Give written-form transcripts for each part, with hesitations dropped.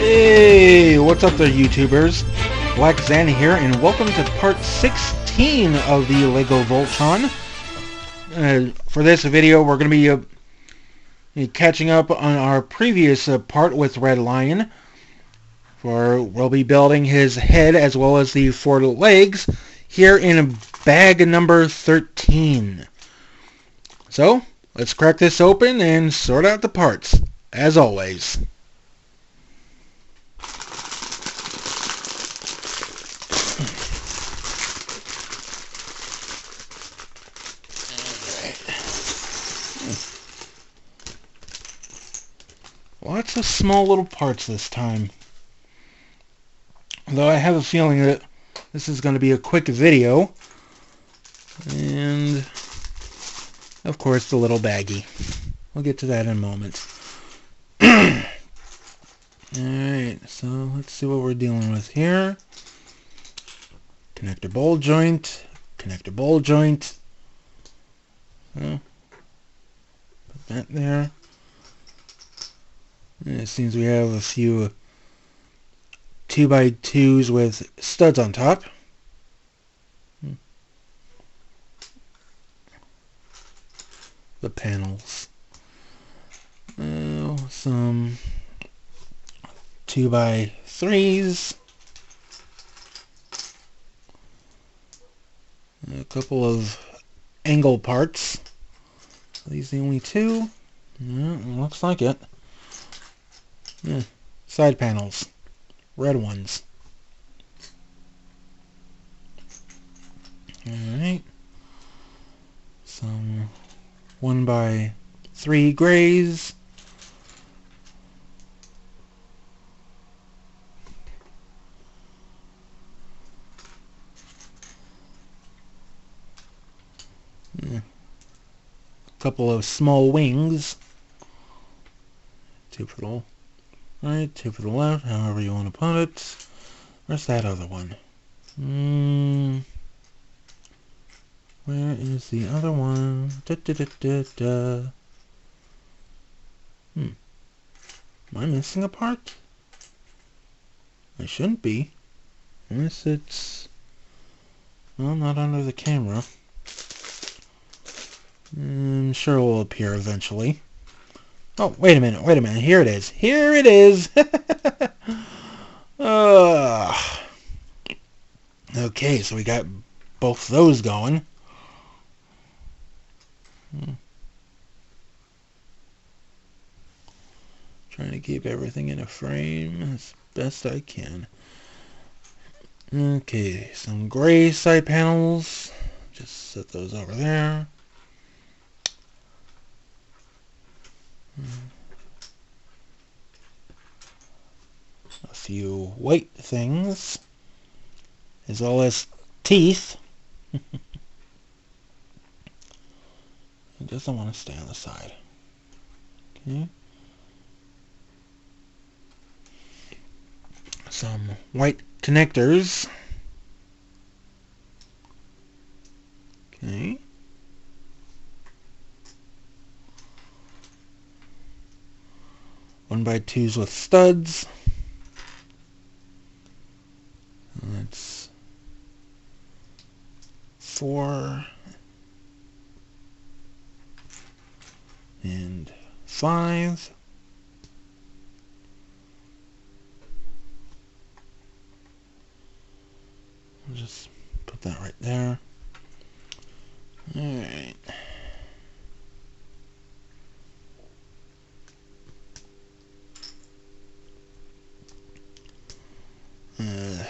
Hey, what's up there, YouTubers? Black Zan here, and welcome to part 16 of the LEGO Voltron. For this video, we're going to be catching up on our previous part with Red Lion. We'll be building his head as well as the 4 legs here in bag number 13. So, let's crack this open and sort out the parts, as always. Lots of small little parts this time. Though I have a feeling that this is going to be a quick video. And, of course, the little baggie. We'll get to that in a moment. Alright, so let's see what we're dealing with here. Connector bowl joint. Connector bowl joint. So, put that there. And it seems we have a few 2x2s with studs on top. The panels. Some 2x3s. A couple of angle parts. Are these the only two? Yeah, looks like it. Yeah, side panels, red ones. Alright, some 1x3 grays. Yeah. A couple of small wings. 2 for the right, 2 for the left, however you want to put it. Where's that other one? Where is the other one? Am I missing a part? I shouldn't be. Unless it's... well, not under the camera. I'm sure it will appear eventually. Oh, wait a minute. Here it is. Okay, so we got both those going. Trying to keep everything in a frame as best I can. Okay, some gray side panels. Just set those over there. A few white things, as well as teeth. It doesn't want to stay on the side. Okay. Some white connectors. Okay. 1x2s with studs. That's 4 and 5. I'll just put that right there. Alright.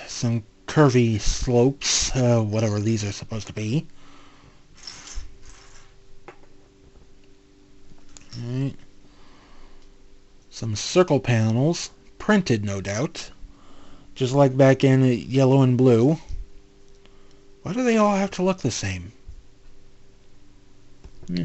Some curvy slopes, whatever these are supposed to be. Alright. Some circle panels, printed no doubt, just like back in yellow and blue. Why do they all have to look the same? Yeah.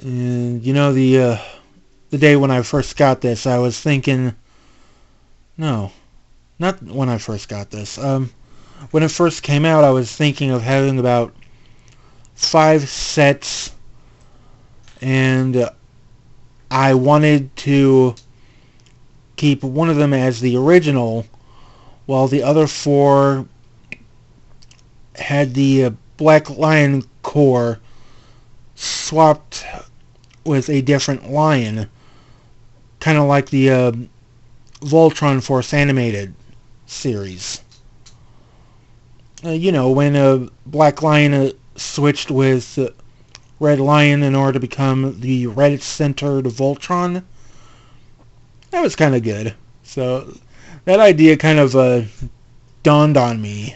And you know, the day when I first got this, I was thinking, no, Not when I first got this. When it first came out, I was thinking of having about 5 sets, and I wanted to keep one of them as the original, while the other 4 had the Black Lion core swapped with a different lion, kind of like the Voltron Force animated series. When Black Lion switched with Red Lion in order to become the red-centered Voltron. That was kind of good. So that idea kind of dawned on me.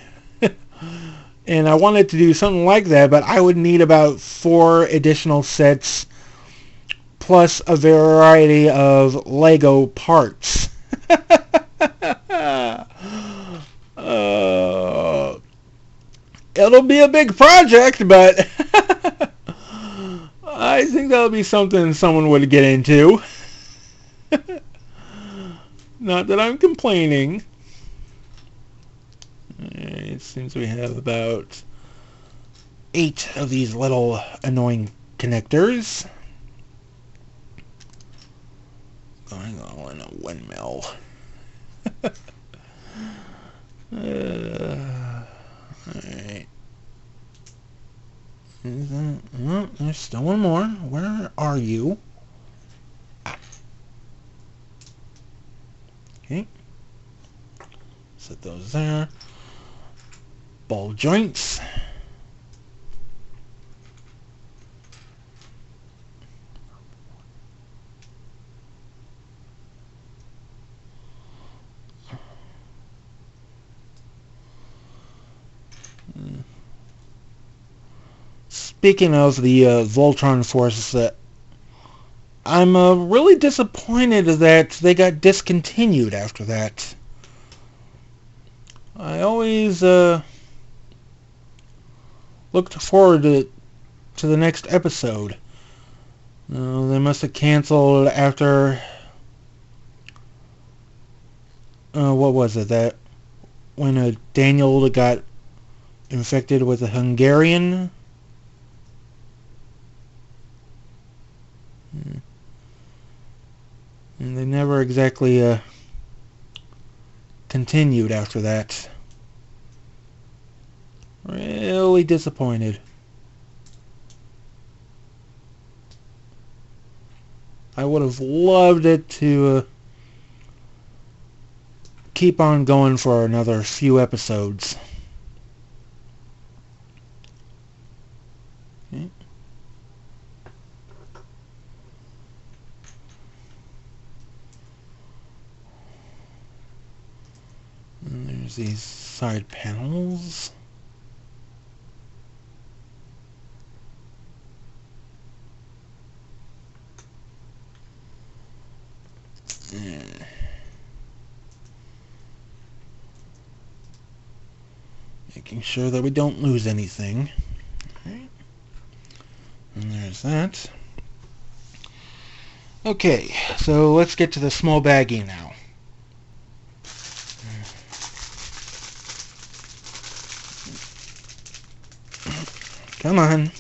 And I wanted to do something like that, but I would need about 4 additional sets plus a variety of Lego parts. It'll be a big project, but I think that'll be something someone would get into. Not that I'm complaining. It seems we have about 8 of these little annoying connectors going all in a windmill. Alright. Oh, there's still one more. Where are you? Okay. Set those there. Ball joints. Speaking of the Voltron forces, I'm really disappointed that they got discontinued after that. I always looked forward to the next episode. They must have canceled after... what was it? That when Daniel got infected with a Hungarian... And they never exactly continued after that. Really disappointed. I would have loved it to keep on going for another few episodes. Okay. And there's these side panels. Making sure that we don't lose anything. Okay. And there's that. Okay, so let's get to the small baggie now. Come on.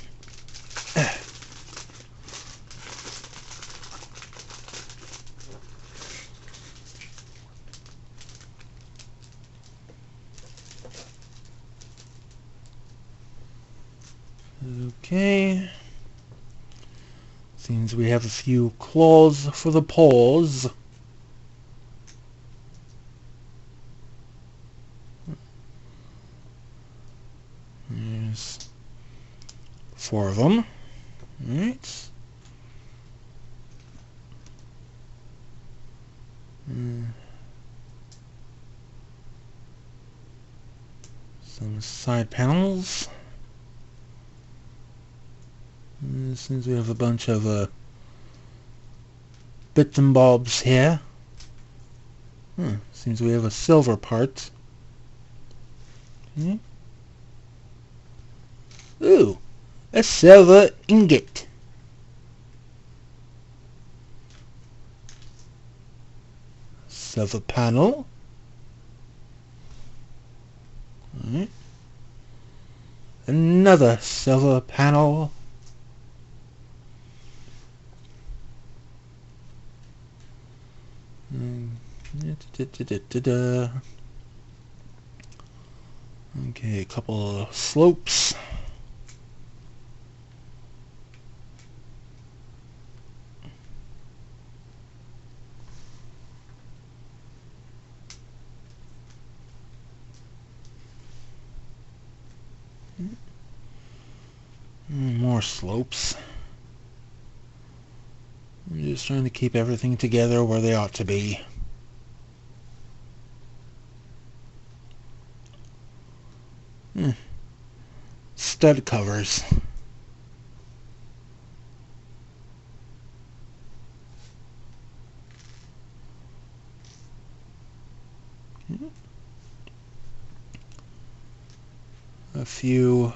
Okay. Seems we have a few claws for the paws. There's 4 of them. Alright. Some side panels. Since we have a bunch of bits and bobs here. Seems we have a silver part. Okay. Ooh, a silver ingot. Silver panel. Another silver panel. Okay, a couple of slopes. More slopes. I'm just trying to keep everything together where they ought to be. Stud covers. A few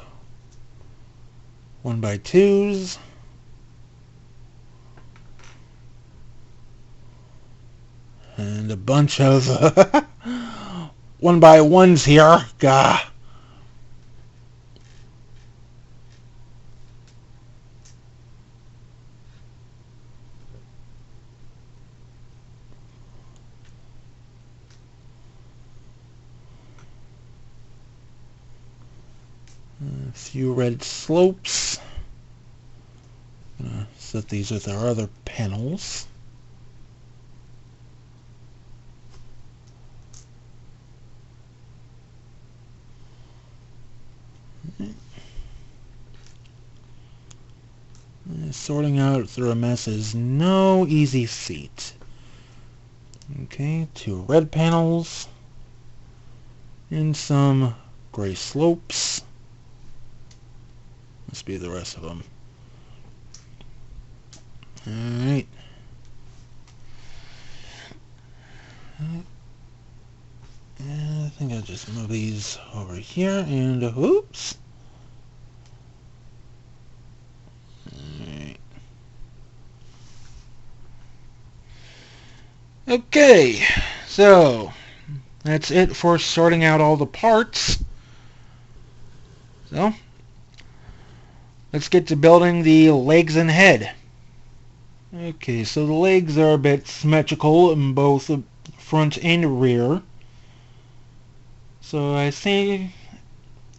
1x2s. And a bunch of 1x1s here. Gah. A few red slopes. Gonna set these with our other panels. Sorting out through a mess is no easy feat. Okay, 2 red panels and some gray slopes. Must be the rest of them. Alright. I think I'll just move these over here and oops. Alright. Okay, so that's it for sorting out all the parts. So let's get to building the legs and head. Okay, so the legs are a bit symmetrical in both the front and rear. So I think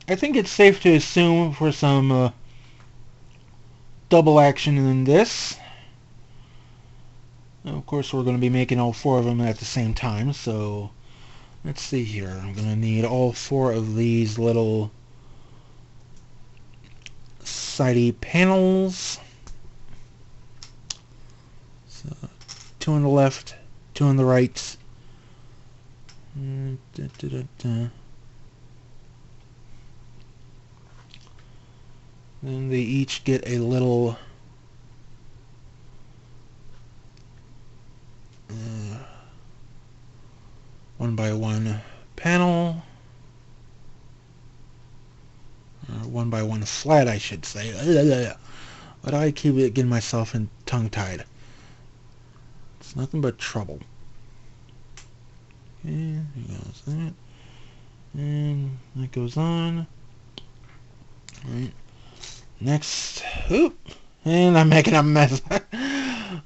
it's safe to assume for some double action in this. Of course, we're going to be making all 4 of them at the same time, so let's see here. I'm going to need all 4 of these little sidey panels. So 2 on the left, 2 on the right. Then they each get a little 1x1 panel, or 1x1 flat, I should say. But I keep getting myself tongue-tied. It's nothing but trouble. Okay, here goes that. And that goes on. Alright. Next. Oop. And I'm making a mess.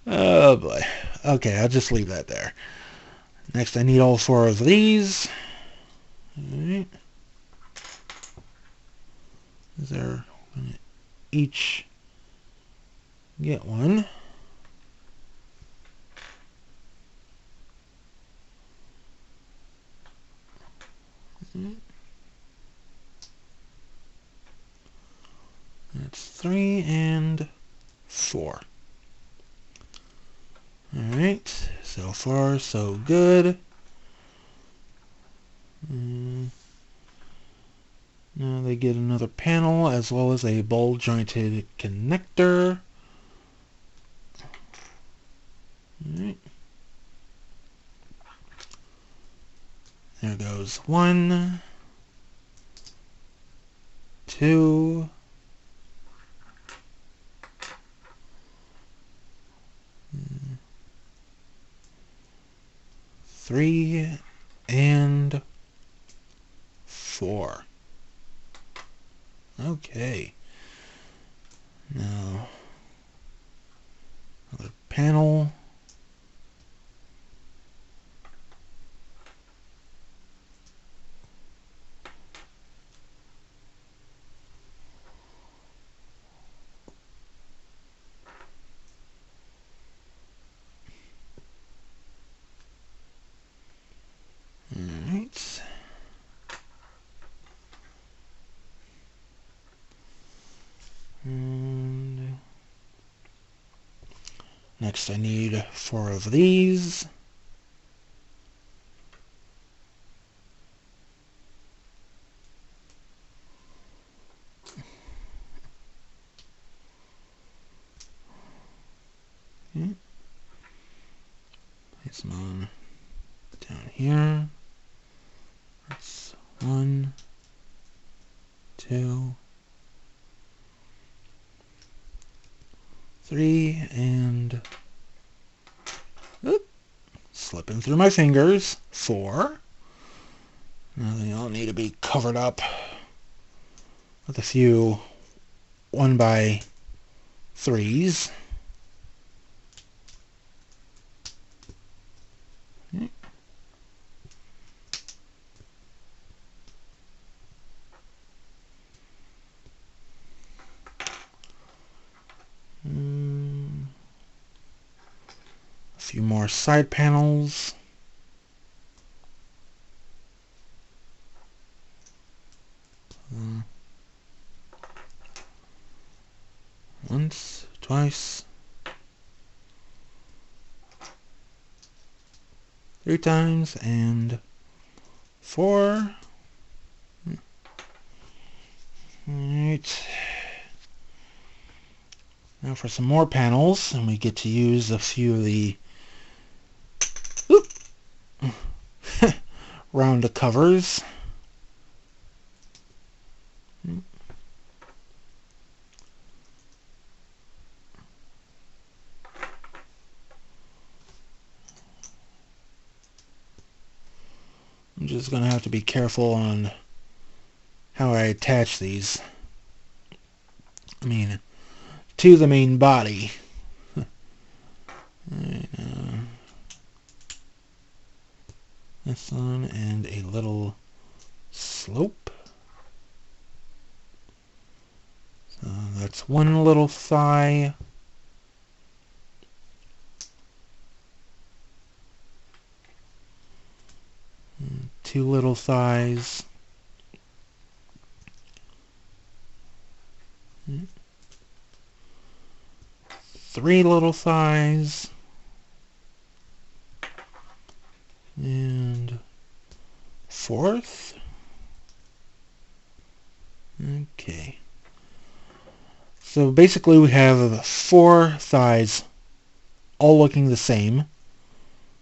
Oh boy. Okay, I'll just leave that there. Next, I need all 4 of these. Alright. They're going to each get one. That's 3 and 4. Alright, so far so good. Now they get another panel as well as a ball jointed connector. Alright. There goes 1, 2, 3, and 4. Okay. Now, another panel. Alright. And next I need 4 of these. Okay. Place them on down here. That's 1, 2, 3, and slipping through my fingers, 4. Now they all need to be covered up with a few 1x3s. Okay. A few more side panels. Once, twice, 3 times, and 4. Alright. Now for some more panels, and we get to use a few of the round covers. I'm just going to have to be careful on how I attach these. I mean, to the main body. Right, this one, and a little slope. So that's one little thigh. And 2 little thighs. 3 little thighs. And 4th. Okay. So basically we have 4 thighs all looking the same.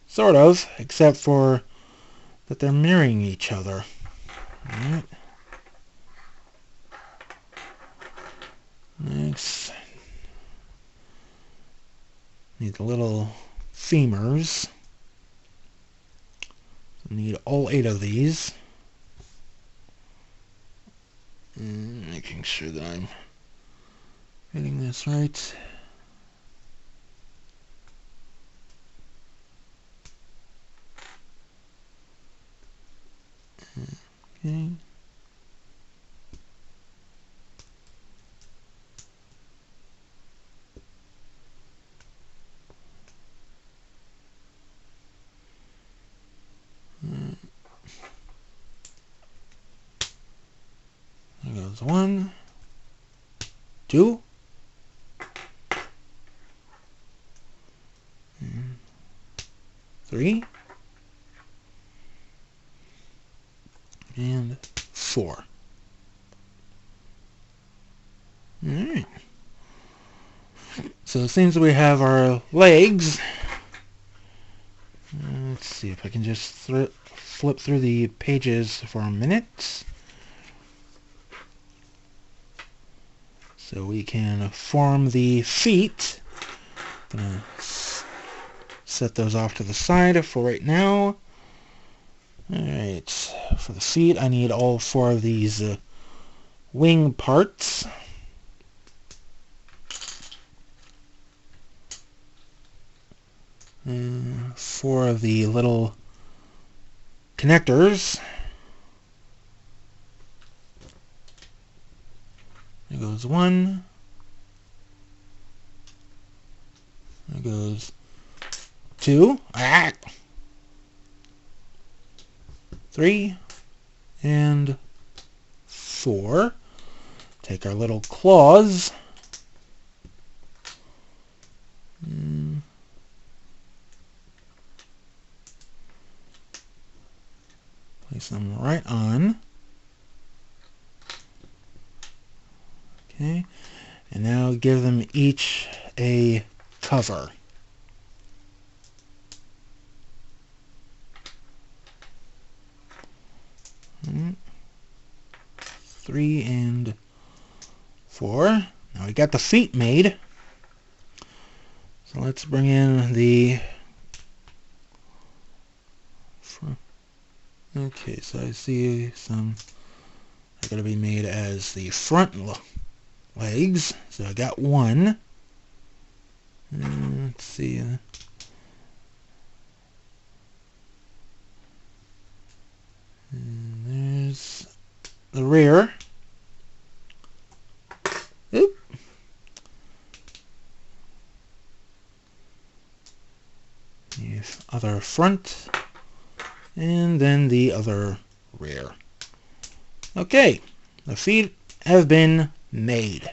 Sort of, except for that they're mirroring each other. Alright. Next, need the little femurs. So need all 8 of these. And making sure that I'm getting this right. Okay. There goes 1, 2, and 3, and 4. Alright. So it seems that we have our legs. Let's see if I can just flip through the pages for a minute. So we can form the feet. I'm gonna set those off to the side for right now. Alright, for the feet I need all 4 of these wing parts. Four of the little connectors. There goes one. There goes two. Ah! 3 and 4. Take our little claws. Place them right on. Okay. And now give them each a cover. Mm. 3 and 4. Now we got the feet made. So let's bring in the... Okay, so I see some are going to be made as the front legs. So I got one. Let's see. And there's the rear. Oop. The other front. And then the other rear. Okay, the feet have been made.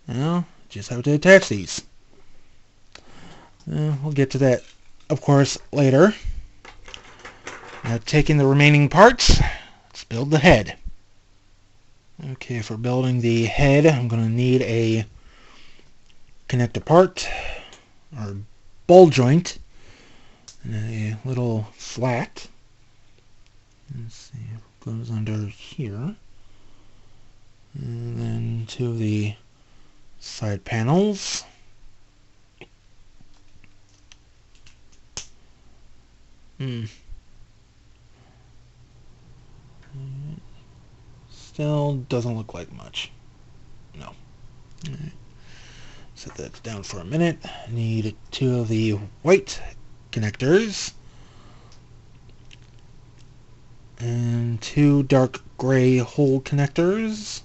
Now, just have to attach these. We'll get to that, of course, later. Now, taking the remaining parts, let's build the head. Okay, for building the head, I'm going to need a connector part, or ball joint, and a little flat. Let's see, it goes under here. And then two of the side panels. Still doesn't look like much. No. Alright. Set that down for a minute. I need two of the white connectors. And two dark gray hole connectors.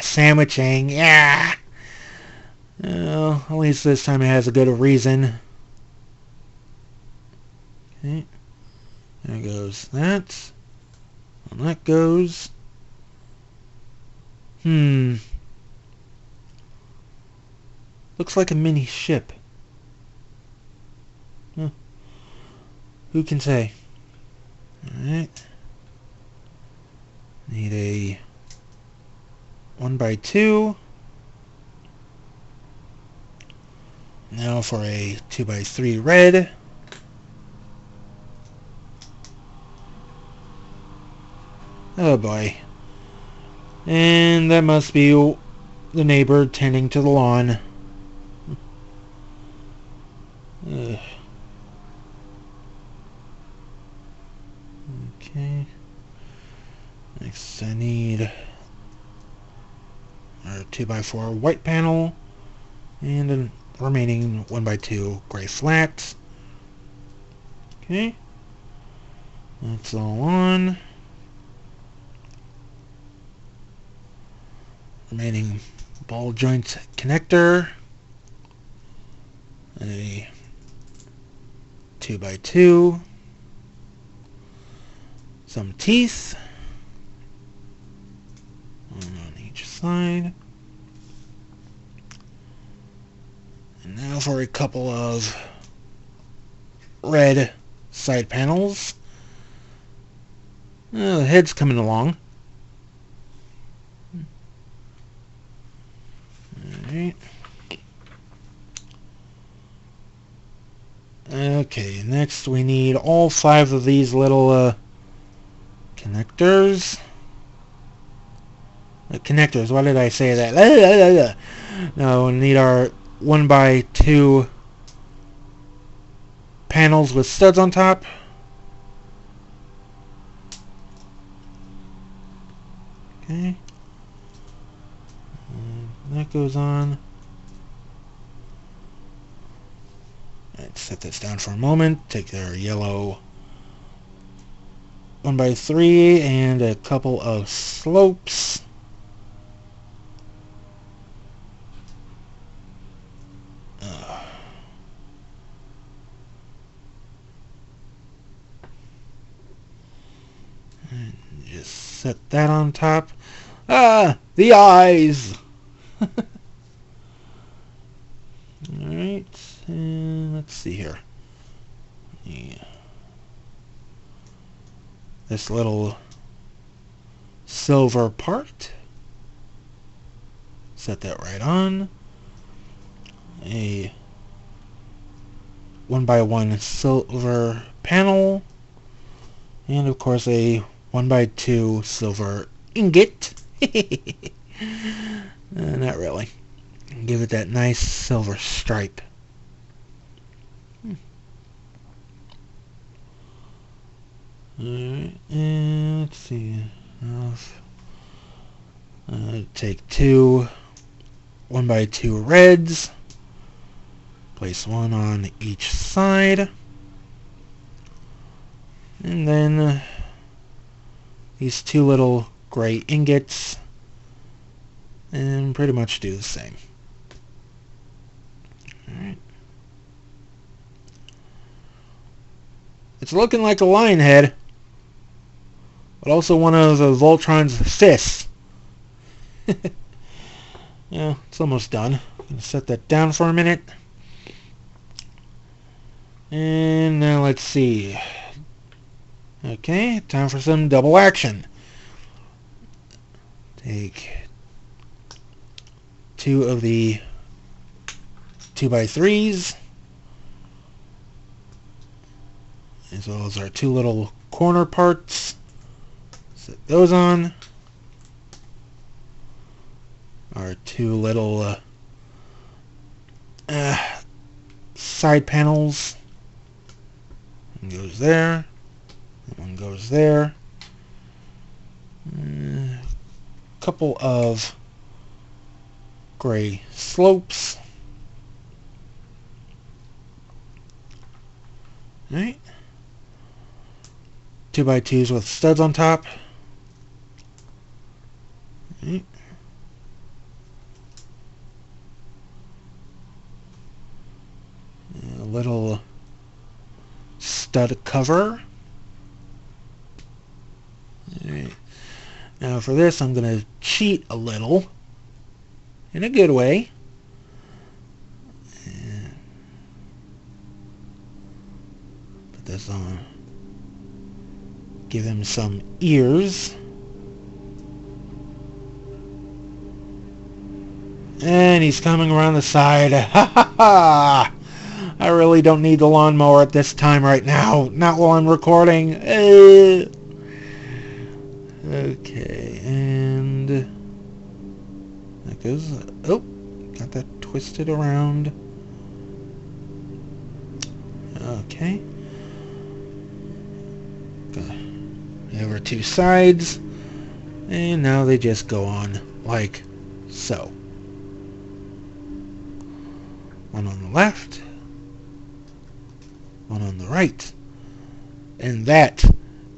Sandwiching. Yeah. Well, at least this time it has a good reason. Okay. There goes that. And that goes. Looks like a mini ship. Huh. Who can say? Alright. Need a 1x2. Now for a 2x3 red. Oh boy. And that must be the neighbor tending to the lawn. Ugh. Okay. Next I need our 2x4 white panel and a remaining 1x2 gray flat. Okay. That's all on. Remaining ball joint connector. A 2x2. Some teeth on each side. And now for a couple of red side panels. The head's coming along. Alright. Okay, next we need all 5 of these little connectors. Connectors, why did I say that? No, we need our 1x2 panels with studs on top. Okay. And that goes on. Alright, set this down for a moment. Take their yellow 1x3 and a couple of slopes. And just set that on top. Ah, the eyes! Alright, and let's see here. Yeah. This little silver part. Set that right on. A 1x1 silver panel. And of course a 1x2 silver ingot. Not really. Give it that nice silver stripe. Alright, and let's see. Take two 1x2 reds. Place one on each side. And then these two little gray ingots. And pretty much do the same. Alright. It's looking like a lion head, but also one of Voltron's fists. Yeah, it's almost done. I'm going to set that down for a minute. And now let's see. Okay, time for some double action. Take two of the 2x3s, as well as our two little corner parts. Set those on. Our two little side panels. One goes there. One goes there. Couple of gray slopes. Alright. 2x2s with studs on top. Alright. A little stud cover. Alright. Now for this I'm going to cheat a little. In a good way. And put this on. Give him some ears. And he's coming around the side. Ha ha ha! I really don't need the lawnmower at this time right now. Not while I'm recording. Okay, and that goes. Oh, got that twisted around. Okay. Over two sides, and now they just go on like so. One on the left, one on the right, and that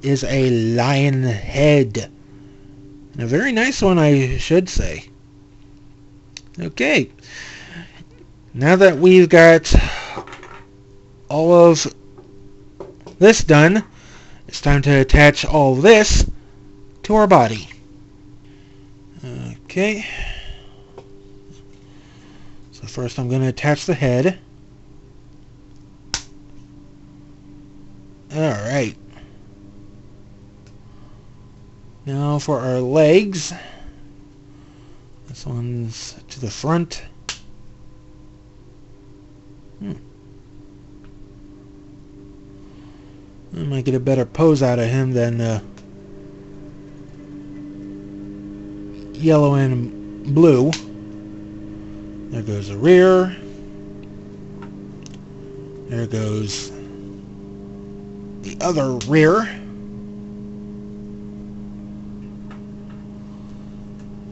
is a lion head, and a very nice one, I should say. Okay, now that we've got all of this done, it's time to attach all this to our body. Okay. So first I'm going to attach the head. Alright. Now for our legs. This one's to the front. I might get a better pose out of him than yellow and blue. There goes the rear. There goes the other rear.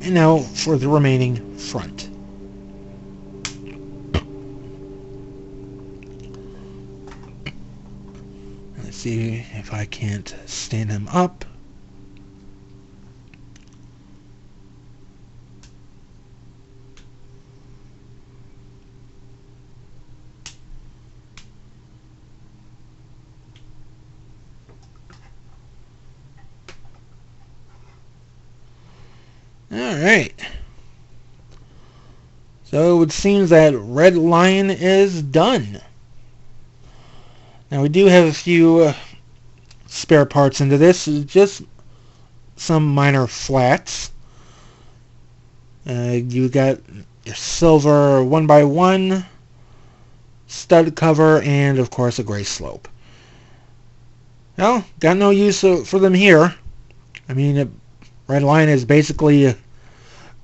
And now for the remaining front. Let's see if I can't stand him up. Alright. So it seems that Red Lion is done. Now we do have a few spare parts into this. Just some minor flats. You got your silver 1x1 stud cover and of course a gray slope. Well, got no use for them here. I mean, Red Lion is basically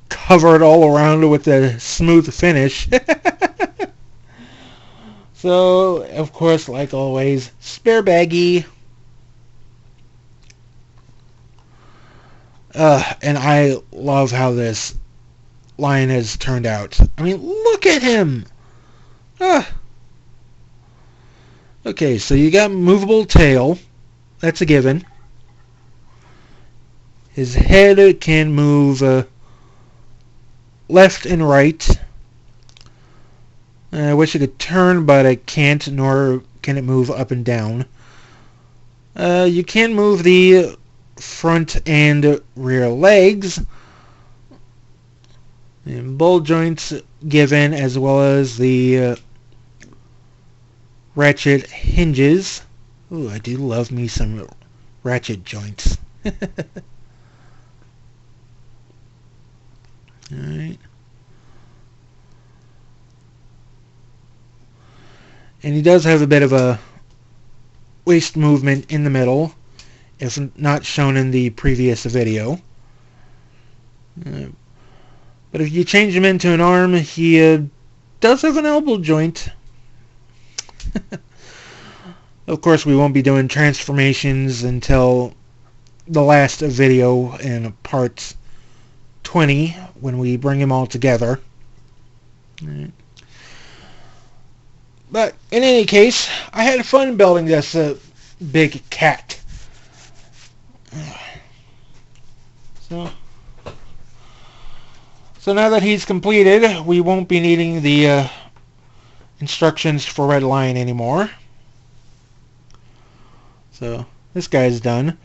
covered all around with a smooth finish. So, of course, like always, spare baggie. And I love how this lion has turned out. I mean, look at him! Okay, so you got movable tail. That's a given. His head can move left and right. I wish it could turn, but it can't, nor can it move up and down. You can move the front and rear legs. And ball joints given, as well as the ratchet hinges. Ooh, I do love me some ratchet joints. Alright. And he does have a bit of a waist movement in the middle, if not shown in the previous video. But if you change him into an arm, he does have an elbow joint. Of course, we won't be doing transformations until the last video in part 20, when we bring them all together. Right. But in any case, I had fun building this big cat. So now that he's completed, we won't be needing the instructions for Red Lion anymore. So this guy's done.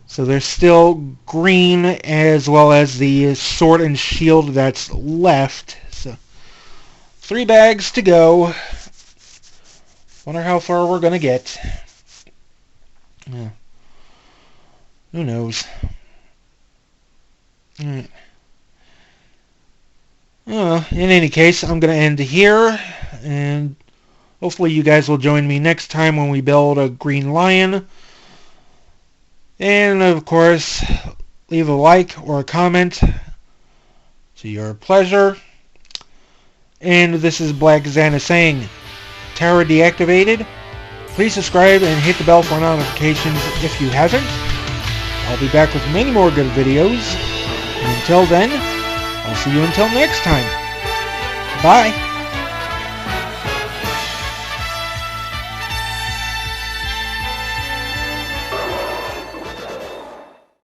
So there's still green as well as the sword and shield that's left. So 3 bags to go. Wonder how far we're gonna get. Yeah. Who knows? Alright. In any case, I'm gonna end here, and hopefully you guys will join me next time when we build a green lion. And of course, leave a like or a comment to your pleasure. And this is Black Xana saying, tower deactivated. Please subscribe and hit the bell for notifications if you haven't. I'll be back with many more good videos. And until then, I'll see you until next time. Bye.